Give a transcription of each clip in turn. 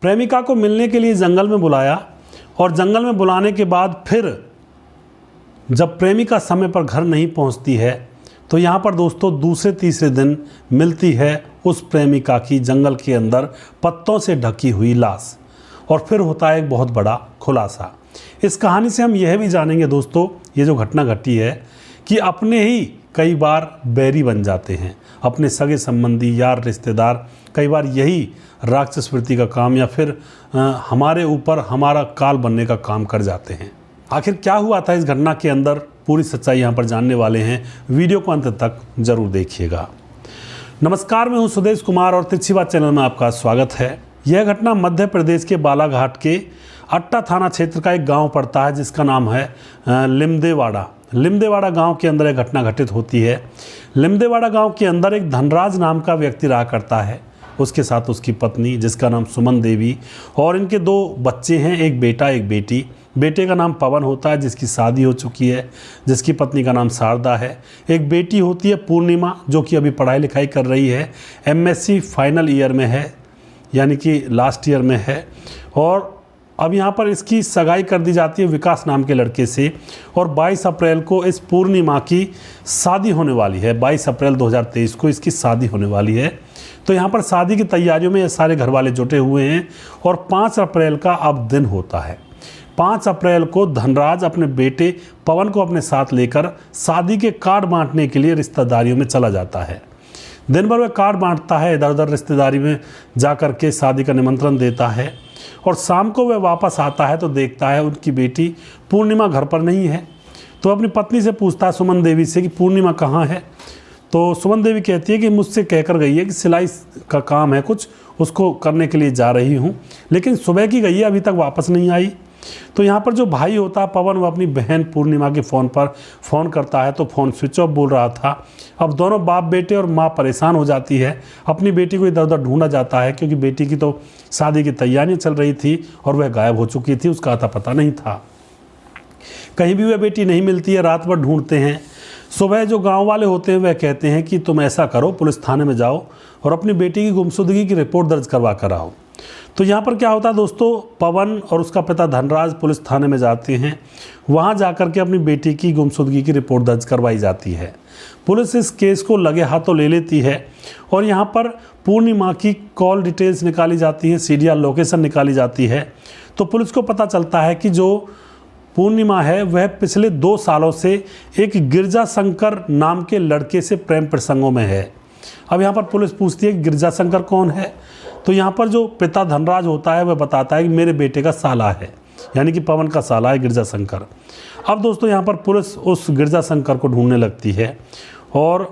प्रेमिका को मिलने के लिए जंगल में बुलाया और जंगल में बुलाने के बाद फिर जब प्रेमिका समय पर घर नहीं पहुंचती है तो यहाँ पर दोस्तों दूसरे तीसरे दिन मिलती है उस प्रेमिका की जंगल के अंदर पत्तों से ढकी हुई लाश और फिर होता है एक बहुत बड़ा खुलासा। इस कहानी से हम यह भी जानेंगे दोस्तों, ये जो घटना घटी है कि अपने ही कई बार बैरी बन जाते हैं, अपने सगे संबंधी यार रिश्तेदार कई बार यही राक्षस वृत्ति का काम या फिर हमारे ऊपर हमारा काल बनने का काम कर जाते हैं। आखिर क्या हुआ था इस घटना के अंदर, पूरी सच्चाई यहाँ पर जानने वाले हैं। वीडियो को अंत तक जरूर देखिएगा। नमस्कार, मैं हूँ सुदेश कुमार और तिरछी बात चैनल में आपका स्वागत है। यह घटना मध्य प्रदेश के बालाघाट के अट्टा थाना क्षेत्र का एक गांव पड़ता है जिसका नाम है लिमदेवाड़ा। लिमदेवाड़ा गांव के अंदर एक घटना घटित होती है। लिमदेवाड़ा गांव के अंदर एक धनराज नाम का व्यक्ति रहा करता है, उसके साथ उसकी पत्नी जिसका नाम सुमन देवी और इनके 2 बच्चे हैं, एक बेटा एक बेटी। बेटे का नाम पवन होता है जिसकी शादी हो चुकी है, जिसकी पत्नी का नाम शारदा है। एक बेटी होती है पूर्णिमा जो कि अभी पढ़ाई लिखाई कर रही है, MSc फाइनल ईयर में है, यानी कि लास्ट ईयर में है। और अब यहाँ पर इसकी सगाई कर दी जाती है विकास नाम के लड़के से और 22 अप्रैल को इस पूर्णिमा की शादी होने वाली है। 22 अप्रैल 2023 को इसकी शादी होने वाली है। तो यहाँ पर शादी की तैयारियों में ये सारे घर वाले जुटे हुए हैं और 5 अप्रैल का अब दिन होता है। 5 अप्रैल को धनराज अपने बेटे पवन को अपने साथ लेकर शादी के कार्ड बांटने के लिए रिश्तेदारियों में चला जाता है। दिन भर वह कार्ड बांटता है, इधर उधर रिश्तेदारी में जा कर के शादी का निमंत्रण देता है और शाम को वह वापस आता है तो देखता है उनकी बेटी पूर्णिमा घर पर नहीं है। तो अपनी पत्नी से पूछता है सुमन देवी से कि पूर्णिमा कहाँ है। तो सुमन देवी कहती है कि मुझसे कहकर गई है कि सिलाई का काम है कुछ, उसको करने के लिए जा रही हूँ, लेकिन सुबह की गई है, अभी तक वापस नहीं आई। तो यहाँ पर जो भाई होता है पवन, वो अपनी बहन पूर्णिमा के फ़ोन पर फ़ोन करता है तो फ़ोन स्विच ऑफ बोल रहा था। अब दोनों बाप बेटे और माँ परेशान हो जाती है। अपनी बेटी को इधर उधर ढूंढा जाता है क्योंकि बेटी की तो शादी की तैयारियाँ चल रही थी और वह गायब हो चुकी थी, उसका आता पता नहीं था। कहीं भी वह बेटी नहीं मिलती है, रात भर ढूंढते हैं। सुबह जो गाँव वाले होते हैं वह कहते हैं कि तुम ऐसा करो, पुलिस थाने में जाओ और अपनी बेटी की गुमशुदगी की रिपोर्ट दर्ज करवा कर आओ। तो यहाँ पर क्या होता है दोस्तों, पवन और उसका पिता धनराज पुलिस थाने में जाते हैं। वहाँ जाकर के अपनी बेटी की गुमशुदगी की रिपोर्ट दर्ज करवाई जाती है। पुलिस इस केस को लगे हाथों ले लेती है और यहाँ पर पूर्णिमा की कॉल डिटेल्स निकाली जाती हैं, सीरियल लोकेशन निकाली जाती है। तो पुलिस को पता चलता है कि जो पूर्णिमा है वह पिछले 2 सालों से एक गिरजा शंकर नाम के लड़के से प्रेम प्रसंगों में है। अब यहाँ पर पुलिस पूछती है कि गिरजा शंकर कौन है। तो यहाँ पर जो पिता धनराज होता है वह बताता है कि मेरे बेटे का साला है, यानी कि पवन का साला है गिरजा शंकर। अब दोस्तों यहाँ पर पुलिस उस गिरजा शंकर को ढूंढने लगती है और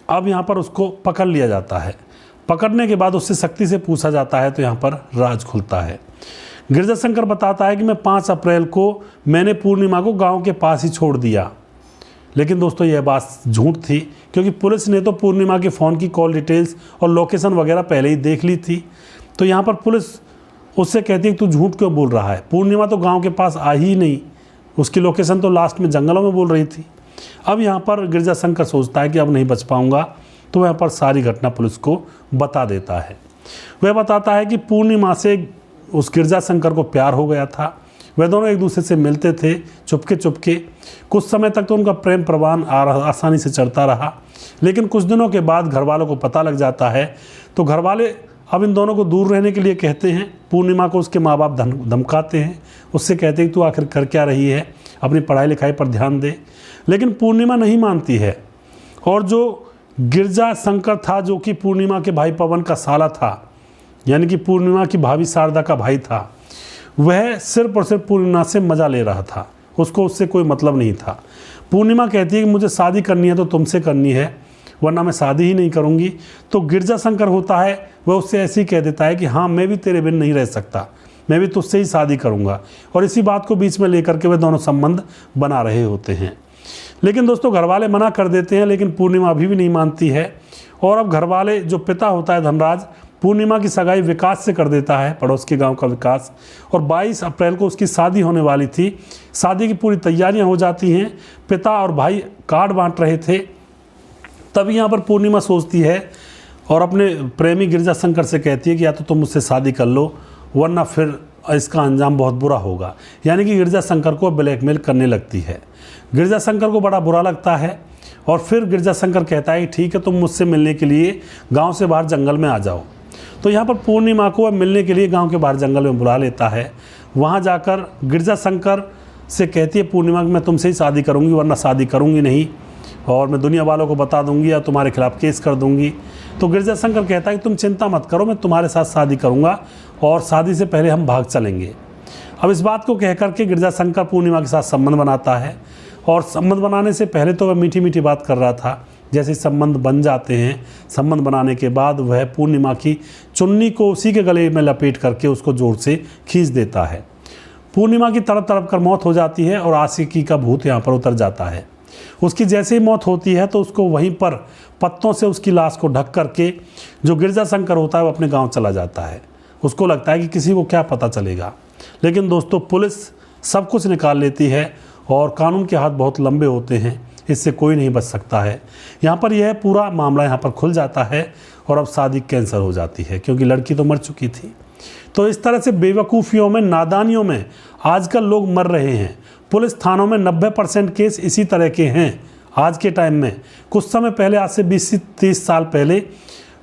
अब यहाँ पर उसको पकड़ लिया जाता है। पकड़ने के बाद उससे सख्ती से पूछा जाता है तो यहाँ पर राज खुलता है। गिरजा शंकर बताता है कि मैं 5 अप्रैल को मैंने पूर्णिमा को गाँव के पास ही छोड़ दिया। लेकिन दोस्तों यह बात झूठ थी क्योंकि पुलिस ने तो पूर्णिमा के फ़ोन की कॉल डिटेल्स और लोकेशन वगैरह पहले ही देख ली थी। तो यहाँ पर पुलिस उससे कहती है कि तू झूठ क्यों बोल रहा है, पूर्णिमा तो गांव के पास आई ही नहीं, उसकी लोकेशन तो लास्ट में जंगलों में बोल रही थी। अब यहाँ पर गिरजा शंकर सोचता है कि अब नहीं बच पाऊँगा, तो वहाँ पर सारी घटना पुलिस को बता देता है। वह बताता है कि पूर्णिमा से उस गिरजा शंकर को प्यार हो गया था। वह दोनों एक दूसरे से मिलते थे चुपके चुपके। कुछ समय तक तो उनका प्रेम प्रवाह आसानी से चलता रहा, लेकिन कुछ दिनों के बाद घर वालों को पता लग जाता है। तो घर वाले अब इन दोनों को दूर रहने के लिए कहते हैं। पूर्णिमा को उसके माँ बाप धमकाते हैं, उससे कहते हैं कि तू आखिर कर क्या रही है, अपनी पढ़ाई लिखाई पर ध्यान दे। लेकिन पूर्णिमा नहीं मानती है और जो गिरजा शंकर था जो कि पूर्णिमा के भाई पवन का साला था, यानी कि पूर्णिमा की भाभी शारदा का भाई था, वह सिर्फ और सिर्फ पूर्णिमा से मज़ा ले रहा था, उसको उससे कोई मतलब नहीं था। पूर्णिमा कहती है कि मुझे शादी करनी है तो तुमसे करनी है, वरना मैं शादी ही नहीं करूँगी। तो गिरजा शंकर होता है वह उससे ऐसे ही कह देता है कि हाँ मैं भी तेरे बिन नहीं रह सकता, मैं भी तुझसे ही शादी करूँगा। और इसी बात को बीच में लेकर के वे दोनों संबंध बना रहे होते हैं। लेकिन दोस्तों घर वाले मना कर देते हैं, लेकिन पूर्णिमा अभी भी नहीं मानती है। और अब घर वाले, जो पिता होता है धनराज, पूर्णिमा की सगाई विकास से कर देता है, पड़ोस के गांव का विकास। और 22 अप्रैल को उसकी शादी होने वाली थी। शादी की पूरी तैयारियां हो जाती हैं, पिता और भाई कार्ड बांट रहे थे। तभी यहाँ पर पूर्णिमा सोचती है और अपने प्रेमी गिरजा शंकर से कहती है कि या तो तुम मुझसे शादी कर लो वरना फिर इसका अंजाम बहुत बुरा होगा। यानी कि गिरजा शंकर को ब्लैकमेल करने लगती है। गिरजा शंकर को बड़ा बुरा लगता है और फिर गिरजा शंकर कहता है ठीक है, तुम मुझसे मिलने के लिए गांव से बाहर जंगल में आ जाओ। तो यहाँ पर पूर्णिमा को वह मिलने के लिए गांव के बाहर जंगल में बुला लेता है। वहाँ जाकर गिरजा शंकर से कहती है पूर्णिमा कि मैं तुमसे ही शादी करूँगी, वरना शादी करूँगी नहीं और मैं दुनिया वालों को बता दूंगी या तुम्हारे खिलाफ़ केस कर दूंगी। तो गिरजा शंकर कहता है कि तुम चिंता मत करो, मैं तुम्हारे साथ शादी करूंगा और शादी से पहले हम भाग चलेंगे। अब इस बात को कह करके गिरजा शंकर पूर्णिमा के साथ संबंध बनाता है और संबंध बनाने से पहले तो वह मीठी मीठी बात कर रहा था। जैसे संबंध बन जाते हैं, संबंध बनाने के बाद वह पूर्णिमा की चुन्नी को उसी के गले में लपेट करके उसको जोर से खींच देता है। पूर्णिमा की तड़प तड़प कर मौत हो जाती है और आशिकी का भूत यहाँ पर उतर जाता है। उसकी जैसे ही मौत होती है तो उसको वहीं पर पत्तों से उसकी लाश को ढक करके जो गिरजा शंकर होता है वो अपने गांव चला जाता है। उसको लगता है कि किसी को क्या पता चलेगा, लेकिन दोस्तों पुलिस सब कुछ निकाल लेती है और कानून के हाथ बहुत लंबे होते हैं, इससे कोई नहीं बच सकता है। यहाँ पर यह पूरा मामला यहाँ पर खुल जाता है और अब शादी कैंसिल हो जाती है क्योंकि लड़की तो मर चुकी थी। तो इस तरह से बेवकूफ़ियों में, नादानियों में आजकल लोग मर रहे हैं। पुलिस थानों में 90% केस इसी तरह के हैं आज के टाइम में। कुछ समय पहले, आज से 20 से 30 साल पहले,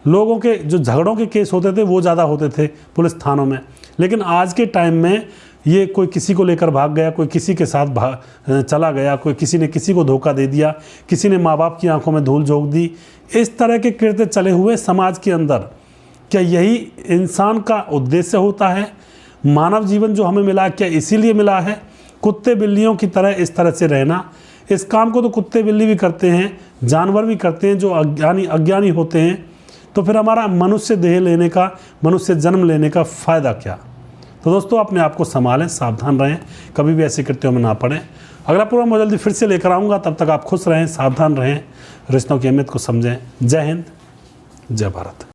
लोगों के जो झगड़ों के केस होते थे वो ज़्यादा होते थे पुलिस थानों में, लेकिन आज के टाइम में ये कोई किसी को लेकर भाग गया, कोई किसी के साथ चला गया, कोई किसी ने किसी को धोखा दे दिया, किसी ने माँ बाप की आंखों में धूल झोंक दी। इस तरह के कृत्य चले हुए समाज के अंदर क्या यही इंसान का उद्देश्य होता है? मानव जीवन जो हमें मिला क्या इसीलिए मिला है? कुत्ते बिल्लियों की तरह इस तरह से रहना? इस काम को तो कुत्ते बिल्ली भी करते हैं, जानवर भी करते हैं जो अज्ञानी होते हैं। तो फिर हमारा मनुष्य देह लेने का, मनुष्य जन्म लेने का फ़ायदा क्या? तो दोस्तों अपने आप को संभालें, सावधान रहें, कभी भी ऐसे कृत्यों में ना पड़ें। अगला प्रोग्राम मैं जल्दी फिर से लेकर आऊँगा, तब तक आप खुश रहें, सावधान रहें, रिश्तों की अहमियत को समझें। जय हिंद, जय भारत।